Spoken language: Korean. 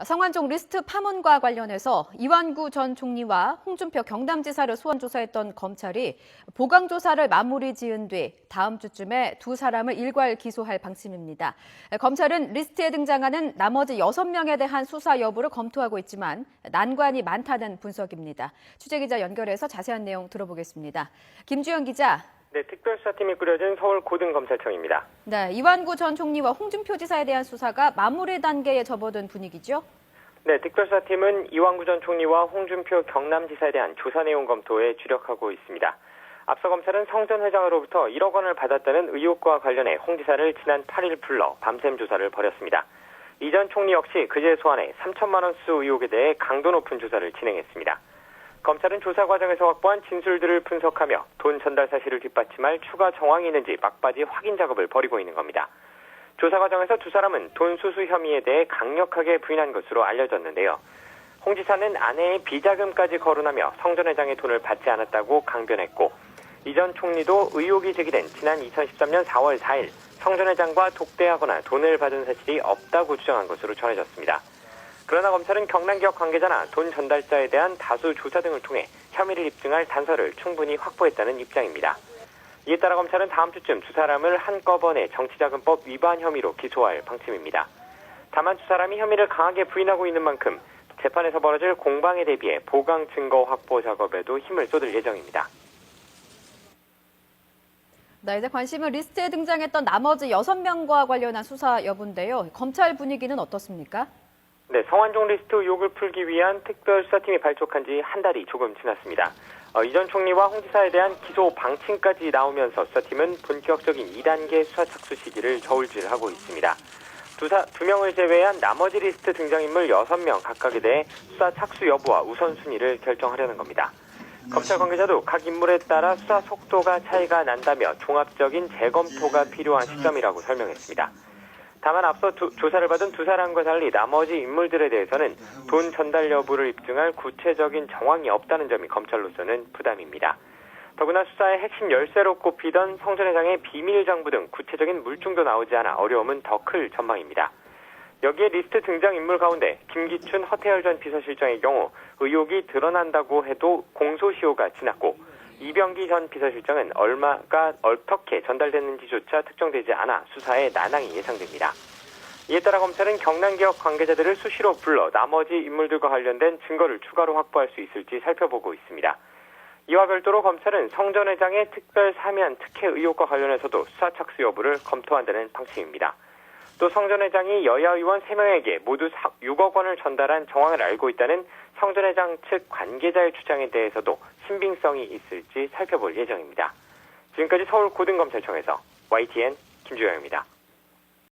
성완종 리스트 파문과 관련해서 이완구 전 총리와 홍준표 경남지사를 소환 조사했던 검찰이 보강 조사를 마무리 지은 뒤 다음 주쯤에 두 사람을 일괄 기소할 방침입니다. 검찰은 리스트에 등장하는 나머지 6명에 대한 수사 여부를 검토하고 있지만 난관이 많다는 분석입니다. 취재기자 연결해서 자세한 내용 들어보겠습니다. 김주영 기자. 네, 특별수사팀이 꾸려진 서울고등검찰청입니다. 네, 이완구 전 총리와 홍준표 지사에 대한 수사가 마무리 단계에 접어든 분위기죠? 네, 특별수사팀은 이완구 전 총리와 홍준표 경남지사에 대한 조사 내용 검토에 주력하고 있습니다. 앞서 검찰은 성 전 회장으로부터 1억 원을 받았다는 의혹과 관련해 홍 지사를 지난 8일 불러 밤샘 조사를 벌였습니다. 이 전 총리 역시 그제 소환해 3천만 원 수 의혹에 대해 강도 높은 조사를 진행했습니다. 검찰은 조사 과정에서 확보한 진술들을 분석하며 돈 전달 사실을 뒷받침할 추가 정황이 있는지 막바지 확인 작업을 벌이고 있는 겁니다. 조사 과정에서 두 사람은 돈 수수 혐의에 대해 강력하게 부인한 것으로 알려졌는데요. 홍 지사는 아내의 비자금까지 거론하며 성 전 회장의 돈을 받지 않았다고 강변했고, 이 전 총리도 의혹이 제기된 지난 2013년 4월 4일 성 전 회장과 독대하거나 돈을 받은 사실이 없다고 주장한 것으로 전해졌습니다. 그러나 검찰은 경남기업 관계자나 돈 전달자에 대한 다수 조사 등을 통해 혐의를 입증할 단서를 충분히 확보했다는 입장입니다. 이에 따라 검찰은 다음 주쯤 두 사람을 한꺼번에 정치자금법 위반 혐의로 기소할 방침입니다. 다만 두 사람이 혐의를 강하게 부인하고 있는 만큼 재판에서 벌어질 공방에 대비해 보강 증거 확보 작업에도 힘을 쏟을 예정입니다. 네, 이제 관심은 리스트에 등장했던 나머지 6명과 관련한 수사 여부인데요. 검찰 분위기는 어떻습니까? 네, 성완종 리스트 의혹을 풀기 위한 특별수사팀이 발족한 지 한 달이 조금 지났습니다. 이 전 총리와 홍 지사에 대한 기소 방침까지 나오면서 수사팀은 본격적인 2단계 수사 착수 시기를 저울질하고 있습니다. 두 명을 제외한 나머지 리스트 등장인물 6명 각각에 대해 수사 착수 여부와 우선순위를 결정하려는 겁니다. 검찰 관계자도 각 인물에 따라 수사 속도가 차이가 난다며 종합적인 재검토가 필요한 시점이라고 설명했습니다. 다만 앞서 조사를 받은 두 사람과 달리 나머지 인물들에 대해서는 돈 전달 여부를 입증할 구체적인 정황이 없다는 점이 검찰로서는 부담입니다. 더구나 수사의 핵심 열쇠로 꼽히던 성 전 회장의 비밀 장부 등 구체적인 물증도 나오지 않아 어려움은 더 클 전망입니다. 여기에 리스트 등장 인물 가운데 김기춘, 허태열 전 비서실장의 경우 의혹이 드러난다고 해도 공소시효가 지났고, 이병기 전 비서실장은 얼마가 어떻게 전달됐는지조차 특정되지 않아 수사에 난항이 예상됩니다. 이에 따라 검찰은 경남기업 관계자들을 수시로 불러 나머지 인물들과 관련된 증거를 추가로 확보할 수 있을지 살펴보고 있습니다. 이와 별도로 검찰은 성 전 회장의 특별 사면 특혜 의혹과 관련해서도 수사 착수 여부를 검토한다는 방침입니다. 또 성 전 회장이 여야 의원 3명에게 모두 6억 원을 전달한 정황을 알고 있다는 성 전 회장 측 관계자의 주장에 대해서도 신빙성이 있을지 살펴볼 예정입니다. 지금까지 서울고등검찰청에서 YTN 김주영입니다.